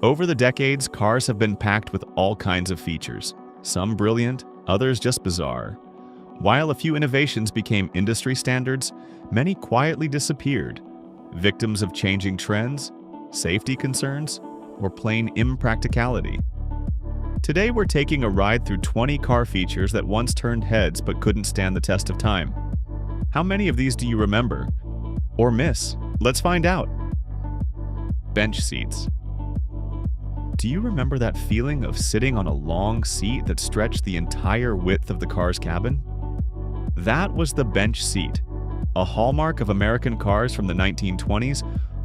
Over the decades, cars have been packed with all kinds of features, some brilliant, others just bizarre. While a few innovations became industry standards, many quietly disappeared, victims of changing trends, safety concerns, or plain impracticality. Today we're taking a ride through 20 car features that once turned heads but couldn't stand the test of time. How many of these do you remember? Or miss? Let's find out. Bench seats. Do you remember that feeling of sitting on a long seat that stretched the entire width of the car's cabin? That was the bench seat, a hallmark of American cars from the 1920s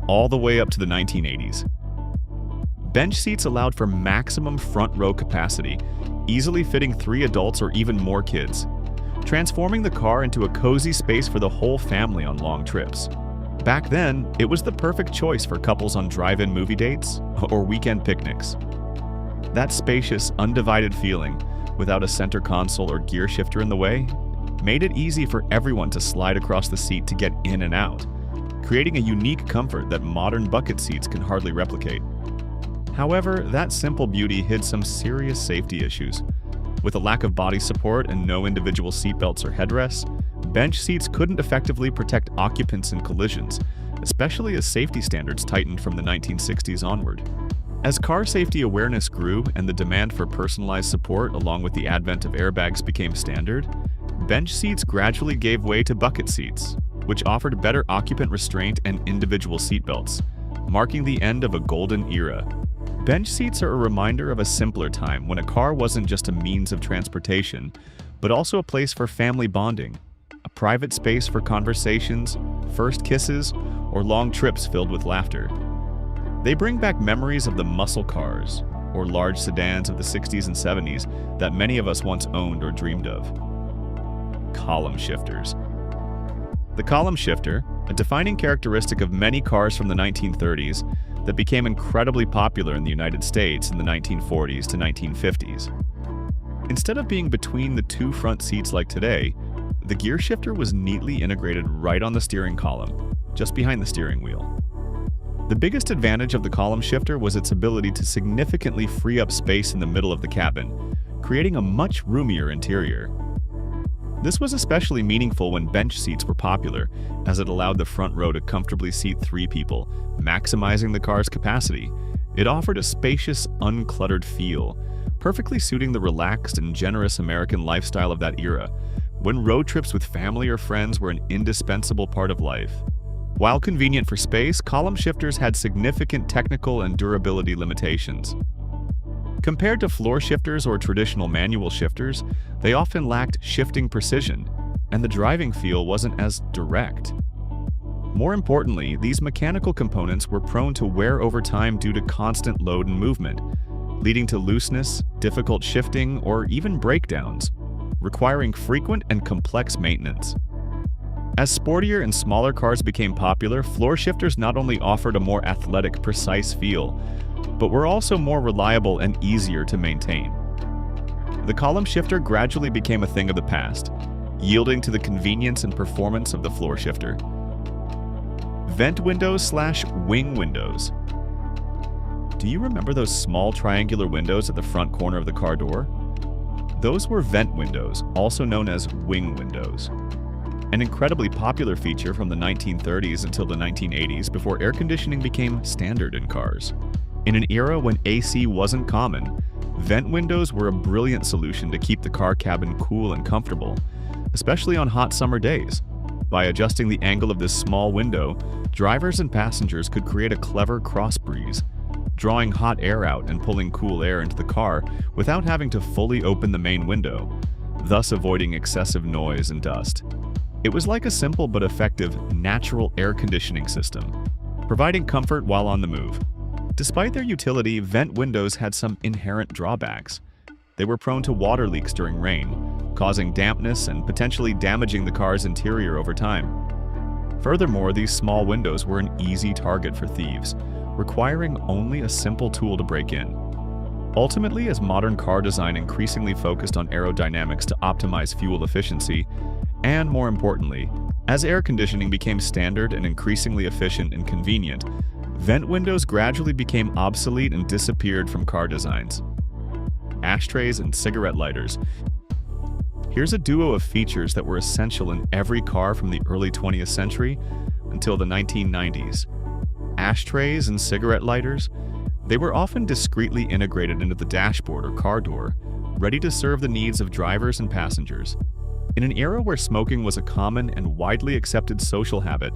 all the way up to the 1980s. Bench seats allowed for maximum front row capacity, easily fitting 3 adults or even more kids, transforming the car into a cozy space for the whole family on long trips. Back then, it was the perfect choice for couples on drive-in movie dates or weekend picnics. That spacious, undivided feeling, without a center console or gear shifter in the way, made it easy for everyone to slide across the seat to get in and out, creating a unique comfort that modern bucket seats can hardly replicate. However, that simple beauty hid some serious safety issues. With a lack of body support and no individual seatbelts or headrests, bench seats couldn't effectively protect occupants in collisions, especially as safety standards tightened from the 1960s onward. As car safety awareness grew and the demand for personalized support along with the advent of airbags became standard, bench seats gradually gave way to bucket seats, which offered better occupant restraint and individual seatbelts, marking the end of a golden era. Bench seats are a reminder of a simpler time when a car wasn't just a means of transportation, but also a place for family bonding, a private space for conversations, first kisses, or long trips filled with laughter. They bring back memories of the muscle cars, or large sedans of the 60s and 70s that many of us once owned or dreamed of. Column shifters. The column shifter, a defining characteristic of many cars from the 1930s that became incredibly popular in the United States in the 1940s to 1950s. Instead of being between the 2 front seats like today, the gear shifter was neatly integrated right on the steering column, just behind the steering wheel. The biggest advantage of the column shifter was its ability to significantly free up space in the middle of the cabin, creating a much roomier interior. This was especially meaningful when bench seats were popular, as it allowed the front row to comfortably seat 3 people, maximizing the car's capacity. It offered a spacious, uncluttered feel, perfectly suiting the relaxed and generous American lifestyle of that era, when road trips with family or friends were an indispensable part of life. While convenient for space, column shifters had significant technical and durability limitations. Compared to floor shifters or traditional manual shifters, they often lacked shifting precision, and the driving feel wasn't as direct. More importantly, these mechanical components were prone to wear over time due to constant load and movement, leading to looseness, difficult shifting, or even breakdowns, requiring frequent and complex maintenance. As sportier and smaller cars became popular, floor shifters not only offered a more athletic, precise feel, but were also more reliable and easier to maintain. The column shifter gradually became a thing of the past, yielding to the convenience and performance of the floor shifter. Vent windows/wing windows. Do you remember those small triangular windows at the front corner of the car door? Those were vent windows, also known as wing windows. An incredibly popular feature from the 1930s until the 1980s before air conditioning became standard in cars. In an era when AC wasn't common, vent windows were a brilliant solution to keep the car cabin cool and comfortable, especially on hot summer days. By adjusting the angle of this small window, drivers and passengers could create a clever cross breeze, drawing hot air out and pulling cool air into the car without having to fully open the main window, thus avoiding excessive noise and dust. It was like a simple but effective natural air conditioning system, providing comfort while on the move. Despite their utility, vent windows had some inherent drawbacks. They were prone to water leaks during rain, causing dampness and potentially damaging the car's interior over time. Furthermore, these small windows were an easy target for thieves, requiring only a simple tool to break in. Ultimately, as modern car design increasingly focused on aerodynamics to optimize fuel efficiency, and more importantly, as air conditioning became standard and increasingly efficient and convenient, Vent windows gradually became obsolete and disappeared from car designs. Ashtrays and cigarette lighters. Here's a duo of features that were essential in every car from the early 20th century until the 1990s. Ashtrays and cigarette lighters, they were often discreetly integrated into the dashboard or car door, ready to serve the needs of drivers and passengers. In an era where smoking was a common and widely accepted social habit,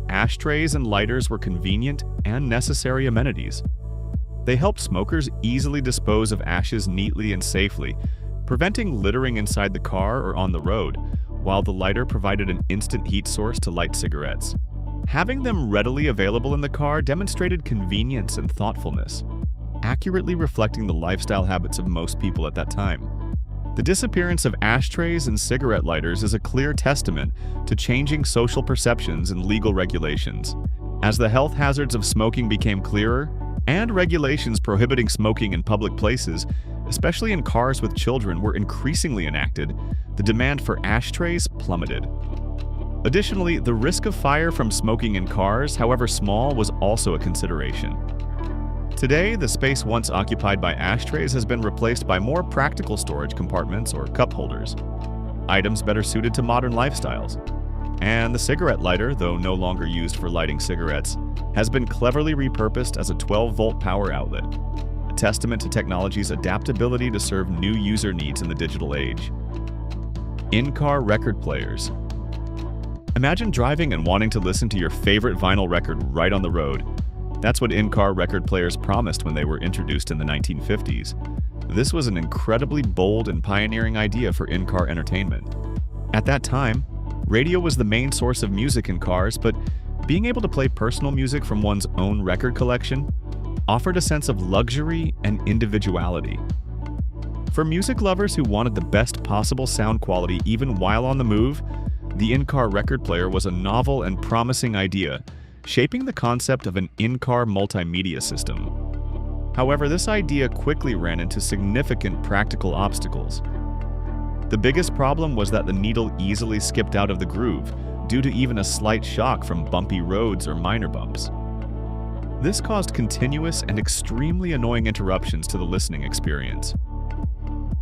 ashtrays and lighters were convenient and necessary amenities. They helped smokers easily dispose of ashes neatly and safely, preventing littering inside the car or on the road, while the lighter provided an instant heat source to light cigarettes. Having them readily available in the car demonstrated convenience and thoughtfulness, accurately reflecting the lifestyle habits of most people at that time. The disappearance of ashtrays and cigarette lighters is a clear testament to changing social perceptions and legal regulations. As the health hazards of smoking became clearer, and regulations prohibiting smoking in public places, especially in cars with children, were increasingly enacted, the demand for ashtrays plummeted. Additionally, the risk of fire from smoking in cars, however small, was also a consideration. Today, the space once occupied by ashtrays has been replaced by more practical storage compartments or cup holders, items better suited to modern lifestyles. And the cigarette lighter, though no longer used for lighting cigarettes, has been cleverly repurposed as a 12-volt power outlet, a testament to technology's adaptability to serve new user needs in the digital age. In-car record players. Imagine driving and wanting to listen to your favorite vinyl record right on the road. That's what in-car record players promised when they were introduced in the 1950s. This was an incredibly bold and pioneering idea for in-car entertainment. At that time, radio was the main source of music in cars, but being able to play personal music from one's own record collection offered a sense of luxury and individuality. For music lovers who wanted the best possible sound quality even while on the move, the in-car record player was a novel and promising idea, shaping the concept of an in-car multimedia system. However, this idea quickly ran into significant practical obstacles. The biggest problem was that the needle easily skipped out of the groove due to even a slight shock from bumpy roads or minor bumps. This caused continuous and extremely annoying interruptions to the listening experience.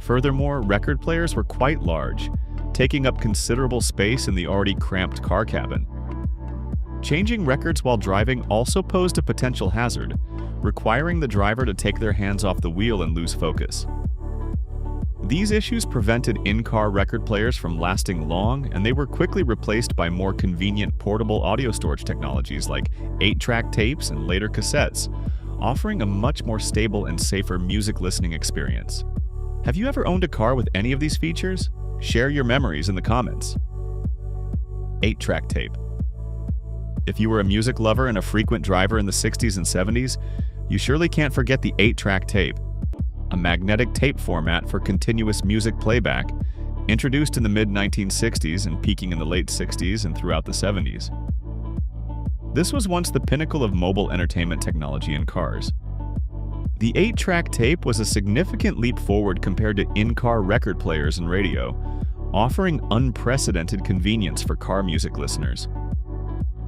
Furthermore, record players were quite large, taking up considerable space in the already cramped car cabin. Changing records while driving also posed a potential hazard, requiring the driver to take their hands off the wheel and lose focus. These issues prevented in-car record players from lasting long, and they were quickly replaced by more convenient portable audio storage technologies like 8-track tapes and later cassettes, offering a much more stable and safer music listening experience. Have you ever owned a car with any of these features? Share your memories in the comments. 8-track tape. If you were a music lover and a frequent driver in the 60s and 70s, you surely can't forget the 8-track tape, a magnetic tape format for continuous music playback, introduced in the mid-1960s and peaking in the late 60s and throughout the 70s. This was once the pinnacle of mobile entertainment technology in cars. The 8-track tape was a significant leap forward compared to in-car record players and radio, offering unprecedented convenience for car music listeners.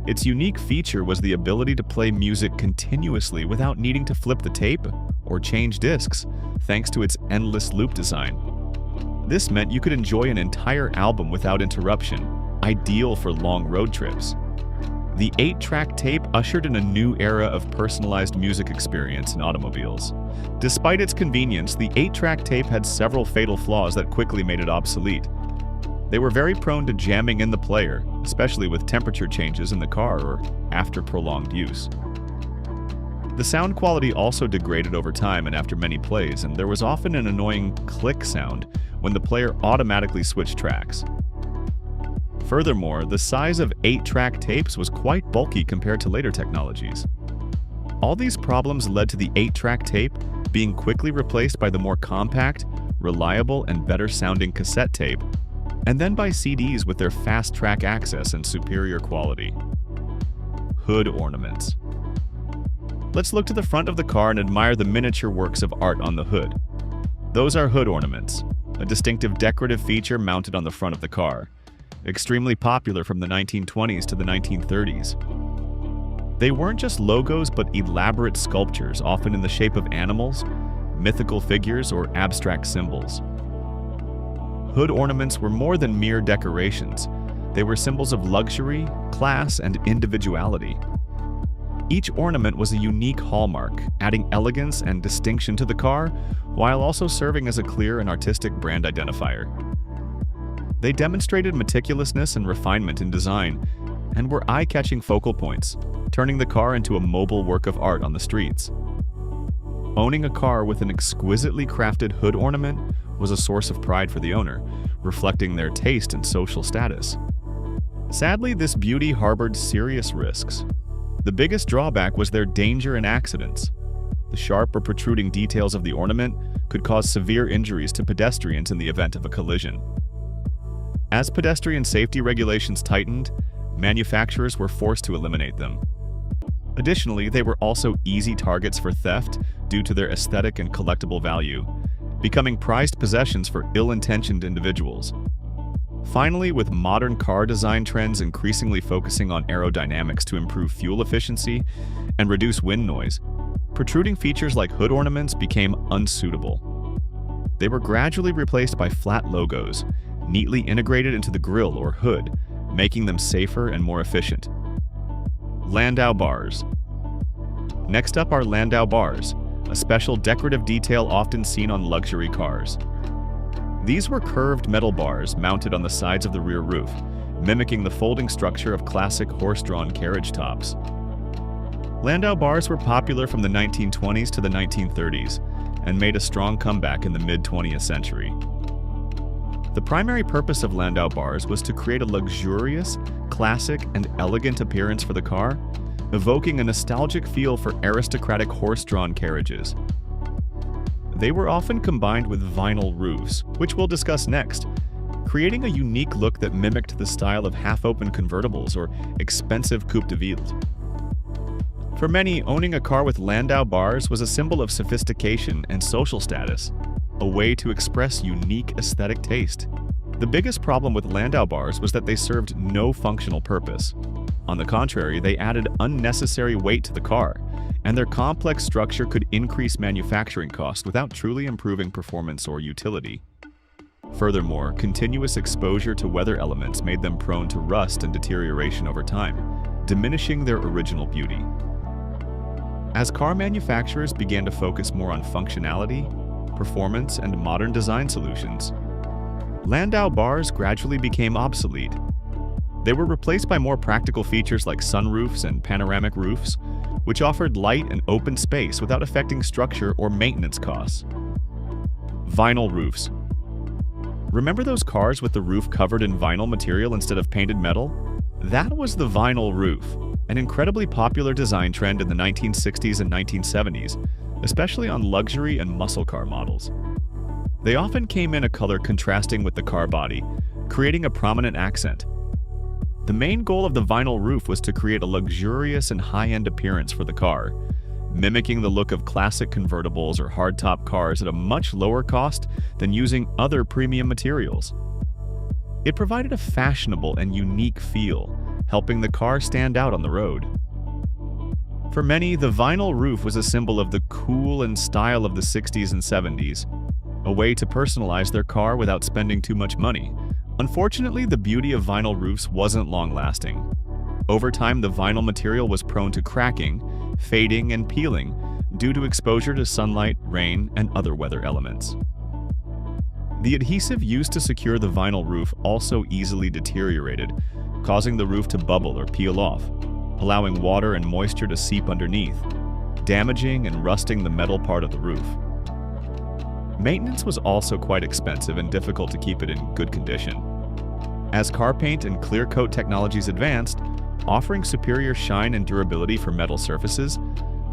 Its unique feature was the ability to play music continuously without needing to flip the tape or change discs, thanks to its endless loop design. This meant you could enjoy an entire album without interruption, ideal for long road trips. The 8-track tape ushered in a new era of personalized music experience in automobiles. Despite its convenience, the 8-track tape had several fatal flaws that quickly made it obsolete. They were very prone to jamming in the player, especially with temperature changes in the car or after prolonged use. The sound quality also degraded over time and after many plays, and there was often an annoying click sound when the player automatically switched tracks. Furthermore, the size of 8-track tapes was quite bulky compared to later technologies. All these problems led to the 8-track tape being quickly replaced by the more compact, reliable, and better-sounding cassette tape, and then by CDs with their fast track access and superior quality. Hood ornaments. Let's look to the front of the car and admire the miniature works of art on the hood. Those are hood ornaments, a distinctive decorative feature mounted on the front of the car, extremely popular from the 1920s to the 1930s. They weren't just logos but elaborate sculptures, often in the shape of animals, mythical figures, or abstract symbols. Hood ornaments were more than mere decorations. They were symbols of luxury, class, and individuality. Each ornament was a unique hallmark, adding elegance and distinction to the car, while also serving as a clear and artistic brand identifier. They demonstrated meticulousness and refinement in design, and were eye-catching focal points, turning the car into a mobile work of art on the streets. Owning a car with an exquisitely crafted hood ornament was a source of pride for the owner, reflecting their taste and social status. Sadly, this beauty harbored serious risks. The biggest drawback was their danger and accidents. The sharp or protruding details of the ornament could cause severe injuries to pedestrians in the event of a collision. As pedestrian safety regulations tightened, manufacturers were forced to eliminate them. Additionally, they were also easy targets for theft due to their aesthetic and collectible value, becoming prized possessions for ill-intentioned individuals. Finally, with modern car design trends increasingly focusing on aerodynamics to improve fuel efficiency and reduce wind noise, protruding features like hood ornaments became unsuitable. They were gradually replaced by flat logos, neatly integrated into the grille or hood, making them safer and more efficient. Landau bars. Next up are Landau bars, a special decorative detail often seen on luxury cars. These were curved metal bars mounted on the sides of the rear roof, mimicking the folding structure of classic horse-drawn carriage tops. Landau bars were popular from the 1920s to the 1930s and made a strong comeback in the mid-20th century. The primary purpose of Landau bars was to create a luxurious, classic, and elegant appearance for the car, evoking a nostalgic feel for aristocratic horse-drawn carriages. They were often combined with vinyl roofs, which we'll discuss next, creating a unique look that mimicked the style of half-open convertibles or expensive coupe de ville. For many, owning a car with Landau bars was a symbol of sophistication and social status, a way to express unique aesthetic taste. The biggest problem with Landau bars was that they served no functional purpose. On the contrary, they added unnecessary weight to the car, and their complex structure could increase manufacturing costs without truly improving performance or utility. Furthermore, continuous exposure to weather elements made them prone to rust and deterioration over time, diminishing their original beauty. As car manufacturers began to focus more on functionality, performance, and modern design solutions, Landau bars gradually became obsolete. They were replaced by more practical features like sunroofs and panoramic roofs, which offered light and open space without affecting structure or maintenance costs. Vinyl roofs. Remember those cars with the roof covered in vinyl material instead of painted metal? That was the vinyl roof, an incredibly popular design trend in the 1960s and 1970s, especially on luxury and muscle car models. They often came in a color contrasting with the car body, creating a prominent accent. The main goal of the vinyl roof was to create a luxurious and high-end appearance for the car, mimicking the look of classic convertibles or hardtop cars at a much lower cost than using other premium materials. It provided a fashionable and unique feel, helping the car stand out on the road. For many, the vinyl roof was a symbol of the cool and style of the 60s and 70s, a way to personalize their car without spending too much money. Unfortunately, the beauty of vinyl roofs wasn't long-lasting. Over time, the vinyl material was prone to cracking, fading, and peeling due to exposure to sunlight, rain, and other weather elements. The adhesive used to secure the vinyl roof also easily deteriorated, causing the roof to bubble or peel off, allowing water and moisture to seep underneath, damaging and rusting the metal part of the roof. Maintenance was also quite expensive and difficult to keep it in good condition. As car paint and clear coat technologies advanced, offering superior shine and durability for metal surfaces,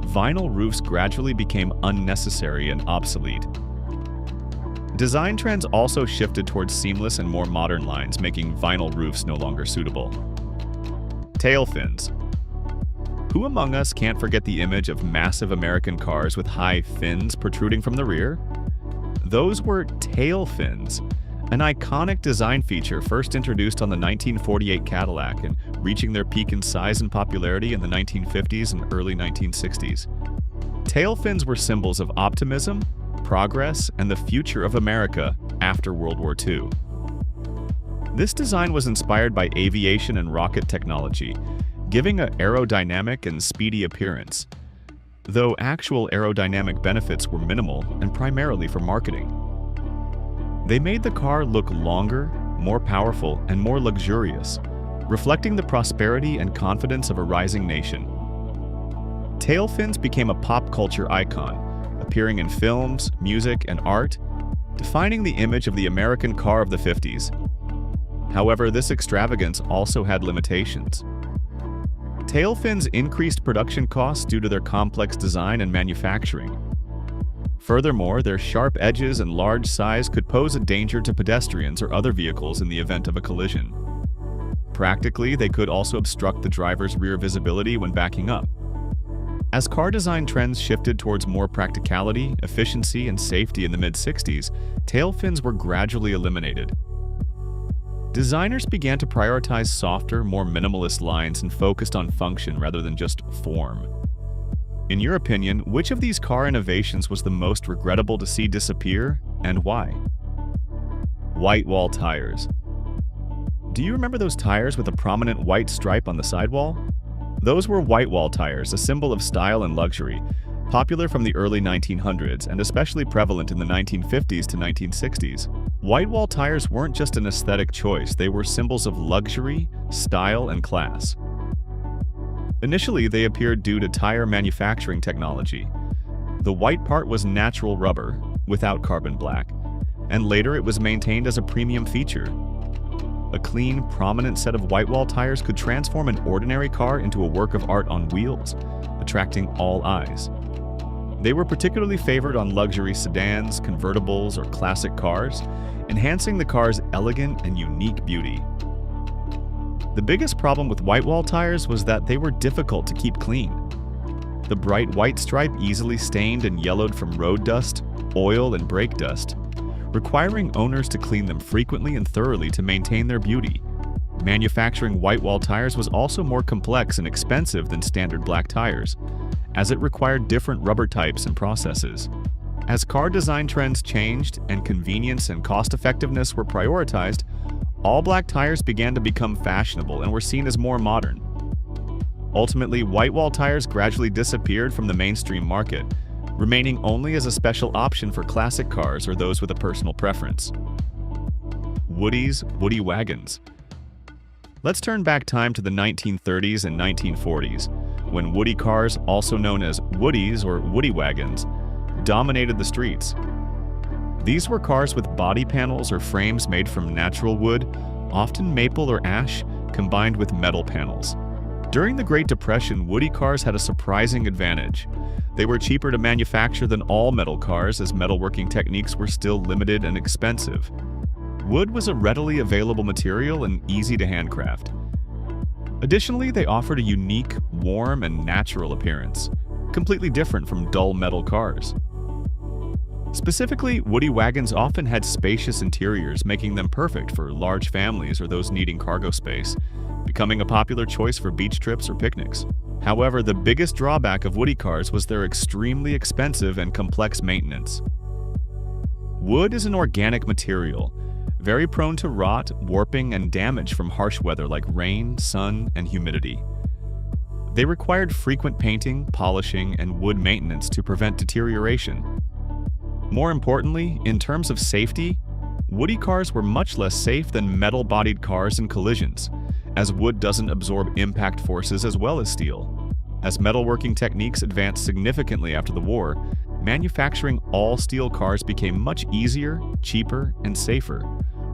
vinyl roofs gradually became unnecessary and obsolete. Design trends also shifted towards seamless and more modern lines, making vinyl roofs no longer suitable. Tail fins. Who among us can't forget the image of massive American cars with high fins protruding from the rear? Those were tail fins, an iconic design feature first introduced on the 1948 Cadillac and reaching their peak in size and popularity in the 1950s and early 1960s. Tail fins were symbols of optimism, progress, and the future of America after World War II. This design was inspired by aviation and rocket technology, giving an aerodynamic and speedy appearance, though actual aerodynamic benefits were minimal and primarily for marketing. They made the car look longer, more powerful, and more luxurious, reflecting the prosperity and confidence of a rising nation. Tail fins became a pop culture icon, appearing in films, music, and art, defining the image of the American car of the 50s. However, this extravagance also had limitations. Tail fins increased production costs due to their complex design and manufacturing. Furthermore, their sharp edges and large size could pose a danger to pedestrians or other vehicles in the event of a collision. Practically, they could also obstruct the driver's rear visibility when backing up. As car design trends shifted towards more practicality, efficiency, and safety in the mid-60s, tail fins were gradually eliminated. Designers began to prioritize softer, more minimalist lines and focused on function rather than just form. In your opinion, which of these car innovations was the most regrettable to see disappear, and why? Whitewall tires. Do you remember those tires with a prominent white stripe on the sidewall? Those were Whitewall tires, a symbol of style and luxury, popular from the early 1900s and especially prevalent in the 1950s to 1960s. Whitewall tires weren't just an aesthetic choice, they were symbols of luxury, style, and class. Initially, they appeared due to tire manufacturing technology. The white part was natural rubber, without carbon black, and later it was maintained as a premium feature. A clean, prominent set of Whitewall tires could transform an ordinary car into a work of art on wheels, attracting all eyes. They were particularly favored on luxury sedans, convertibles, or classic cars, enhancing the car's elegant and unique beauty. The biggest problem with Whitewall tires was that they were difficult to keep clean. The bright white stripe easily stained and yellowed from road dust, oil, and brake dust, requiring owners to clean them frequently and thoroughly to maintain their beauty. Manufacturing Whitewall tires was also more complex and expensive than standard black tires, as it required different rubber types and processes. As car design trends changed and convenience and cost-effectiveness were prioritized, all black tires began to become fashionable and were seen as more modern. Ultimately, Whitewall tires gradually disappeared from the mainstream market, remaining only as a special option for classic cars or those with a personal preference. Woody wagons. Let's turn back time to the 1930s and 1940s, when Woody cars, also known as Woodies or Woody wagons, dominated the streets. These were cars with body panels or frames made from natural wood, often maple or ash, combined with metal panels. During the Great Depression, Woody cars had a surprising advantage. They were cheaper to manufacture than all metal cars, as metalworking techniques were still limited and expensive. Wood was a readily available material and easy to handcraft. Additionally, they offered a unique, warm, and natural appearance, completely different from dull metal cars. Specifically, Woody wagons often had spacious interiors, making them perfect for large families or those needing cargo space, becoming a popular choice for beach trips or picnics. However, the biggest drawback of Woody cars was their extremely expensive and complex maintenance. Wood is an organic material, very prone to rot, warping, and damage from harsh weather like rain, sun, and humidity. They required frequent painting, polishing, and wood maintenance to prevent deterioration. More importantly, in terms of safety, Woody cars were much less safe than metal-bodied cars in collisions, as wood doesn't absorb impact forces as well as steel. As metalworking techniques advanced significantly after the war, manufacturing all steel cars became much easier, cheaper, and safer.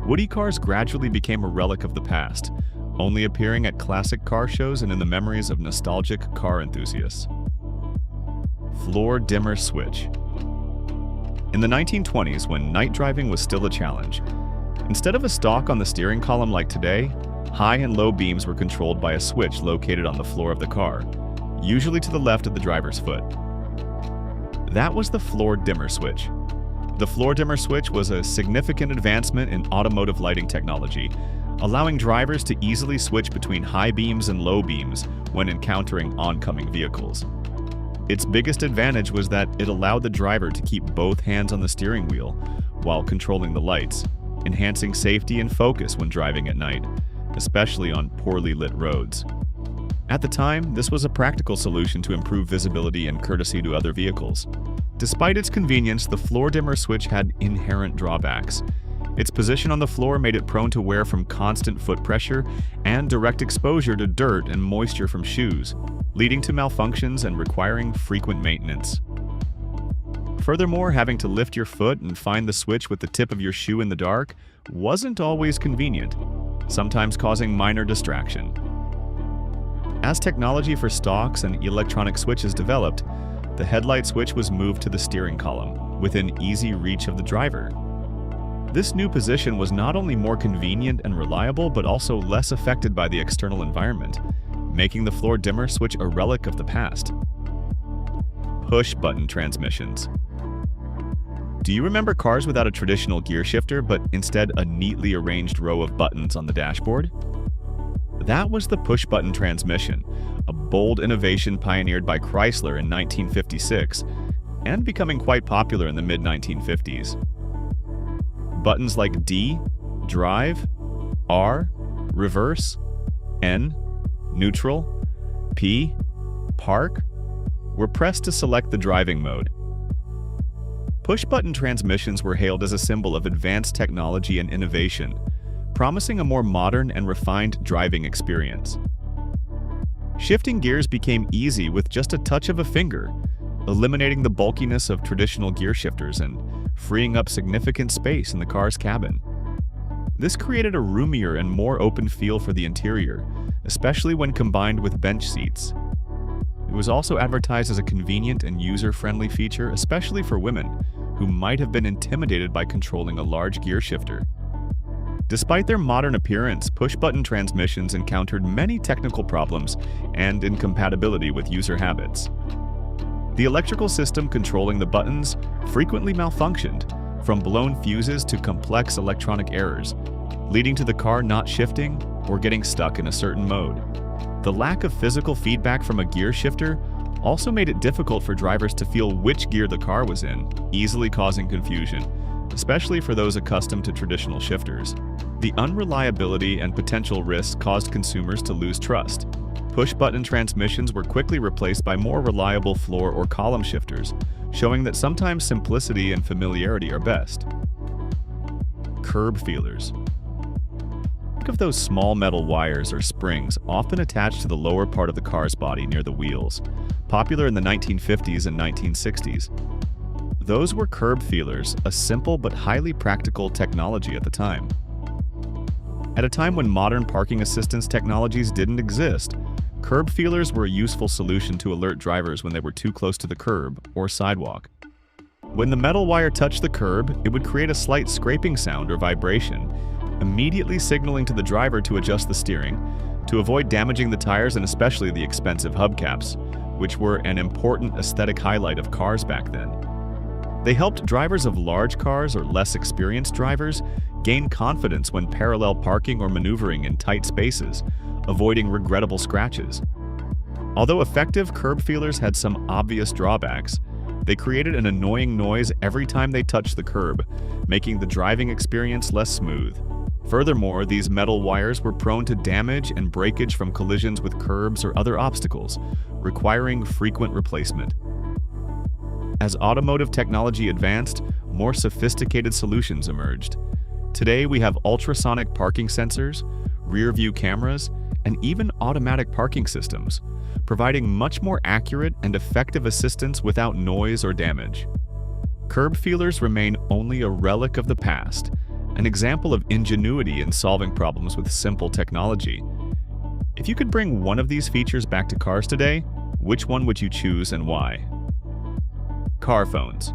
Woody cars gradually became a relic of the past, only appearing at classic car shows and in the memories of nostalgic car enthusiasts. Floor dimmer switch. In the 1920s, when night driving was still a challenge, instead of a stalk on the steering column like today, high and low beams were controlled by a switch located on the floor of the car, usually to the left of the driver's foot. That was the floor dimmer switch. The floor dimmer switch was a significant advancement in automotive lighting technology, allowing drivers to easily switch between high beams and low beams when encountering oncoming vehicles. Its biggest advantage was that it allowed the driver to keep both hands on the steering wheel while controlling the lights, enhancing safety and focus when driving at night, especially on poorly lit roads. At the time, this was a practical solution to improve visibility and courtesy to other vehicles. Despite its convenience, the floor dimmer switch had inherent drawbacks. Its position on the floor made it prone to wear from constant foot pressure and direct exposure to dirt and moisture from shoes, leading to malfunctions and requiring frequent maintenance. Furthermore, having to lift your foot and find the switch with the tip of your shoe in the dark wasn't always convenient, sometimes causing minor distraction. As technology for stalks and electronic switches developed, the headlight switch was moved to the steering column, within easy reach of the driver. This new position was not only more convenient and reliable, but also less affected by the external environment, making the floor dimmer switch a relic of the past. Push-button transmissions. Do you remember cars without a traditional gear shifter, but instead a neatly arranged row of buttons on the dashboard? That was the push-button transmission, a bold innovation pioneered by Chrysler in 1956 and becoming quite popular in the mid-1950s. Buttons like D, drive, R, reverse, N, neutral, P, park, were pressed to select the driving mode. Push-button transmissions were hailed as a symbol of advanced technology and innovation, promising a more modern and refined driving experience. Shifting gears became easy with just a touch of a finger, eliminating the bulkiness of traditional gear shifters and freeing up significant space in the car's cabin. This created a roomier and more open feel for the interior, especially when combined with bench seats. It was also advertised as a convenient and user-friendly feature, especially for women who might have been intimidated by controlling a large gear shifter. Despite their modern appearance, push-button transmissions encountered many technical problems and incompatibility with user habits. The electrical system controlling the buttons frequently malfunctioned, from blown fuses to complex electronic errors, leading to the car not shifting or getting stuck in a certain mode. The lack of physical feedback from a gear shifter also made it difficult for drivers to feel which gear the car was in, easily causing confusion, especially for those accustomed to traditional shifters. The unreliability and potential risks caused consumers to lose trust. Push-button transmissions were quickly replaced by more reliable floor or column shifters, showing that sometimes simplicity and familiarity are best. Curb feelers. Think of those small metal wires or springs often attached to the lower part of the car's body near the wheels, popular in the 1950s and 1960s. Those were curb feelers, a simple but highly practical technology at the time. At a time when modern parking assistance technologies didn't exist, curb feelers were a useful solution to alert drivers when they were too close to the curb or sidewalk. When the metal wire touched the curb, it would create a slight scraping sound or vibration, immediately signaling to the driver to adjust the steering, to avoid damaging the tires and especially the expensive hubcaps, which were an important aesthetic highlight of cars back then. They helped drivers of large cars or less experienced drivers gain confidence when parallel parking or maneuvering in tight spaces, avoiding regrettable scratches. Although effective, curb feelers had some obvious drawbacks. They created an annoying noise every time they touched the curb, making the driving experience less smooth. Furthermore, these metal wires were prone to damage and breakage from collisions with curbs or other obstacles, requiring frequent replacement. As automotive technology advanced, more sophisticated solutions emerged. Today, we have ultrasonic parking sensors, rear-view cameras, and even automatic parking systems, providing much more accurate and effective assistance without noise or damage. Curb feelers remain only a relic of the past, an example of ingenuity in solving problems with simple technology. If you could bring one of these features back to cars today, which one would you choose and why? Car phones.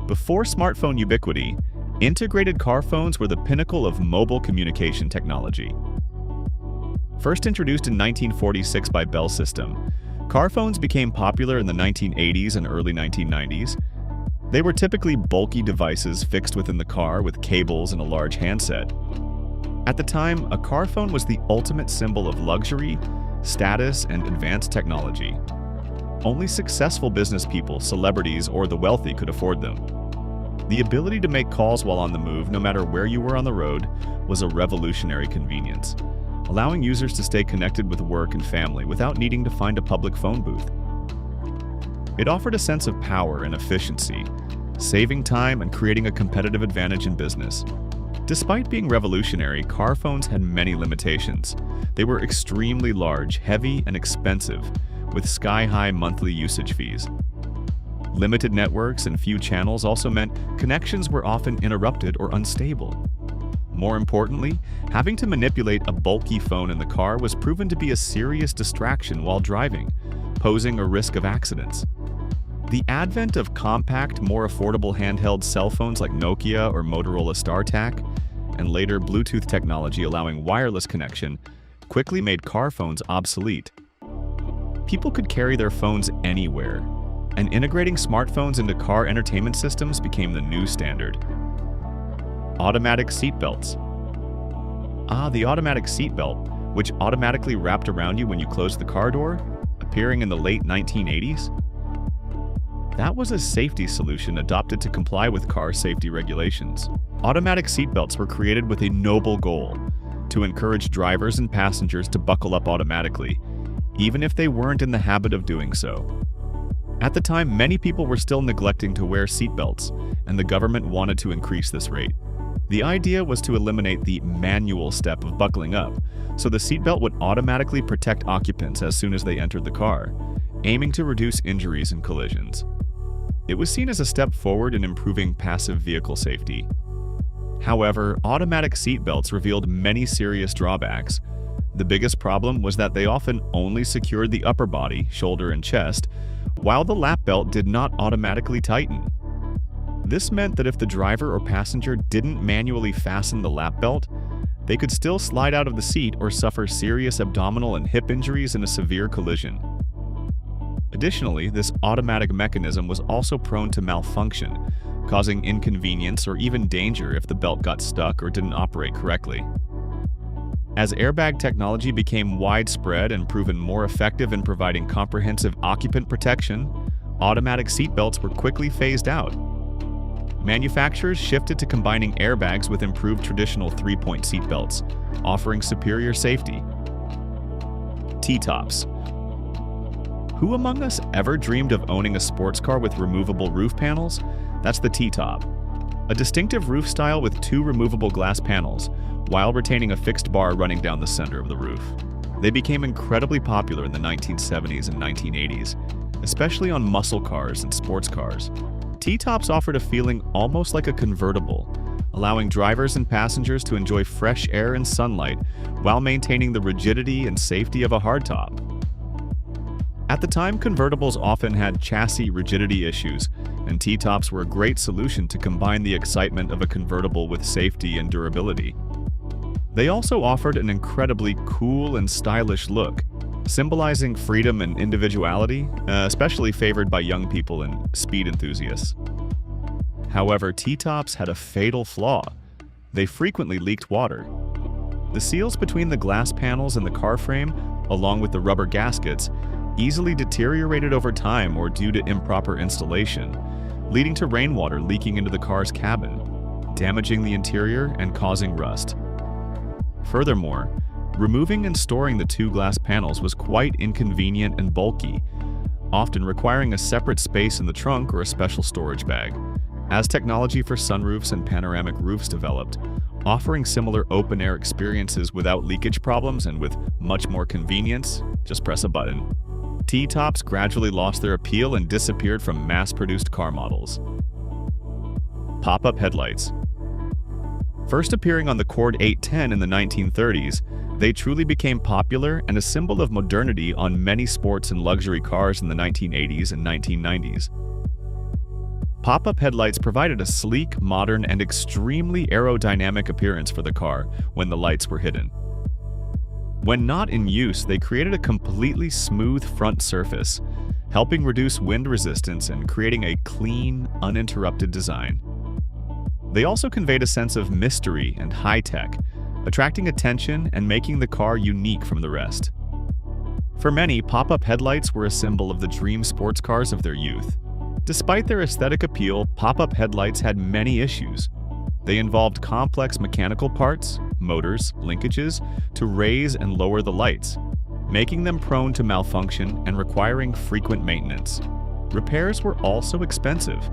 Before smartphone ubiquity, integrated car phones were the pinnacle of mobile communication technology. First introduced in 1946 by Bell System, car phones became popular in the 1980s and early 1990s. They were typically bulky devices fixed within the car with cables and a large handset. At the time, a car phone was the ultimate symbol of luxury, status, and advanced technology. Only successful business people, celebrities, or the wealthy could afford them. The ability to make calls while on the move, no matter where you were on the road, was a revolutionary convenience, allowing users to stay connected with work and family without needing to find a public phone booth. It offered a sense of power and efficiency, saving time and creating a competitive advantage in business. Despite being revolutionary, car phones had many limitations. They were extremely large, heavy, and expensive, with sky-high monthly usage fees. Limited networks and few channels also meant connections were often interrupted or unstable. More importantly, having to manipulate a bulky phone in the car was proven to be a serious distraction while driving, posing a risk of accidents. The advent of compact, more affordable handheld cell phones like Nokia or Motorola StarTAC, and later Bluetooth technology allowing wireless connection, quickly made car phones obsolete. People could carry their phones anywhere, and integrating smartphones into car entertainment systems became the new standard. Automatic seatbelts. The automatic seatbelt, which automatically wrapped around you when you closed the car door, appearing in the late 1980s. That was a safety solution adopted to comply with car safety regulations. Automatic seatbelts were created with a noble goal: to encourage drivers and passengers to buckle up automatically, even if they weren't in the habit of doing so. At the time, many people were still neglecting to wear seatbelts, and the government wanted to increase this rate. The idea was to eliminate the manual step of buckling up, so the seatbelt would automatically protect occupants as soon as they entered the car, aiming to reduce injuries and collisions. It was seen as a step forward in improving passive vehicle safety. However, automatic seatbelts revealed many serious drawbacks. The biggest problem was that they often only secured the upper body, shoulder, and chest, while the lap belt did not automatically tighten. This meant that if the driver or passenger didn't manually fasten the lap belt, they could still slide out of the seat or suffer serious abdominal and hip injuries in a severe collision. Additionally, this automatic mechanism was also prone to malfunction, causing inconvenience or even danger if the belt got stuck or didn't operate correctly. As airbag technology became widespread and proven more effective in providing comprehensive occupant protection, automatic seatbelts were quickly phased out. Manufacturers shifted to combining airbags with improved traditional three-point seatbelts, offering superior safety. T-tops. Who among us ever dreamed of owning a sports car with removable roof panels? That's the T-top. A distinctive roof style with two removable glass panels, while retaining a fixed bar running down the center of the roof. They became incredibly popular in the 1970s and 1980s, especially on muscle cars and sports cars. T-tops offered a feeling almost like a convertible, allowing drivers and passengers to enjoy fresh air and sunlight while maintaining the rigidity and safety of a hardtop. At the time, convertibles often had chassis rigidity issues, and T-tops were a great solution to combine the excitement of a convertible with safety and durability. They also offered an incredibly cool and stylish look, symbolizing freedom and individuality, especially favored by young people and speed enthusiasts. However, T-tops had a fatal flaw. They frequently leaked water. The seals between the glass panels and the car frame, along with the rubber gaskets, easily deteriorated over time or due to improper installation, leading to rainwater leaking into the car's cabin, damaging the interior and causing rust. Furthermore, removing and storing the two glass panels was quite inconvenient and bulky, often requiring a separate space in the trunk or a special storage bag. As technology for sunroofs and panoramic roofs developed, offering similar open-air experiences without leakage problems and with much more convenience, just press a button. T-tops gradually lost their appeal and disappeared from mass-produced car models. Pop-up headlights. First appearing on the Cord 810 in the 1930s, they truly became popular and a symbol of modernity on many sports and luxury cars in the 1980s and 1990s. Pop-up headlights provided a sleek, modern, and extremely aerodynamic appearance for the car when the lights were hidden. When not in use, they created a completely smooth front surface, helping reduce wind resistance and creating a clean, uninterrupted design. They also conveyed a sense of mystery and high-tech, attracting attention and making the car unique from the rest. For many, pop-up headlights were a symbol of the dream sports cars of their youth. Despite their aesthetic appeal, pop-up headlights had many issues. They involved complex mechanical parts, motors, linkages, to raise and lower the lights, making them prone to malfunction and requiring frequent maintenance. Repairs were also expensive.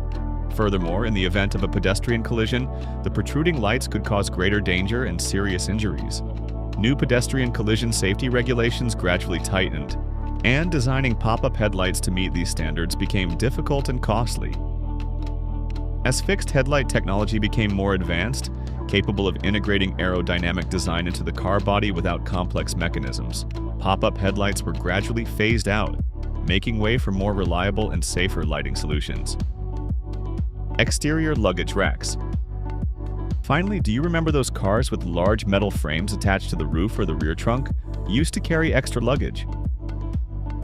Furthermore, in the event of a pedestrian collision, the protruding lights could cause greater danger and serious injuries. New pedestrian collision safety regulations gradually tightened, and designing pop-up headlights to meet these standards became difficult and costly. As fixed headlight technology became more advanced, capable of integrating aerodynamic design into the car body without complex mechanisms, pop-up headlights were gradually phased out, making way for more reliable and safer lighting solutions. Exterior luggage racks. Finally, do you remember those cars with large metal frames attached to the roof or the rear trunk, used to carry extra luggage?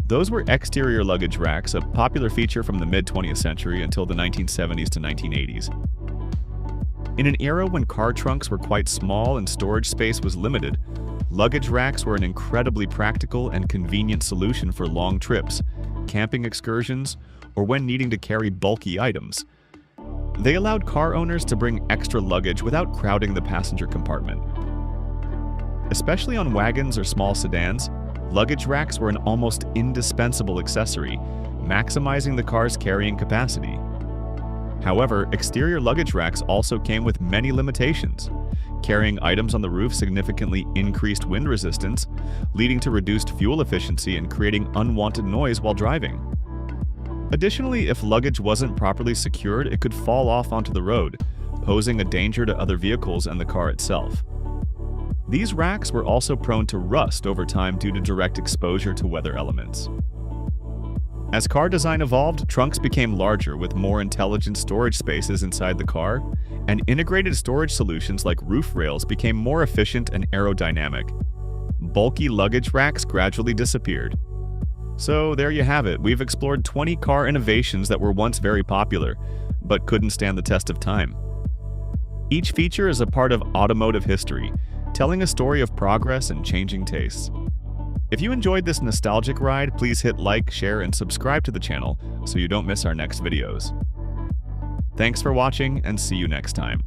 Those were exterior luggage racks, a popular feature from the mid-20th century until the 1970s to 1980s. In an era when car trunks were quite small and storage space was limited, luggage racks were an incredibly practical and convenient solution for long trips, camping excursions, or when needing to carry bulky items. They allowed car owners to bring extra luggage without crowding the passenger compartment. Especially on wagons or small sedans, luggage racks were an almost indispensable accessory, maximizing the car's carrying capacity. However, exterior luggage racks also came with many limitations. Carrying items on the roof significantly increased wind resistance, leading to reduced fuel efficiency and creating unwanted noise while driving. Additionally, if luggage wasn't properly secured, it could fall off onto the road, posing a danger to other vehicles and the car itself. These racks were also prone to rust over time due to direct exposure to weather elements. As car design evolved, trunks became larger with more intelligent storage spaces inside the car, and integrated storage solutions like roof rails became more efficient and aerodynamic. Bulky luggage racks gradually disappeared. So there you have it. We've explored 20 car innovations that were once very popular, but couldn't stand the test of time. Each feature is a part of automotive history, telling a story of progress and changing tastes. If you enjoyed this nostalgic ride, please hit like, share, and subscribe to the channel so you don't miss our next videos. Thanks for watching, and see you next time.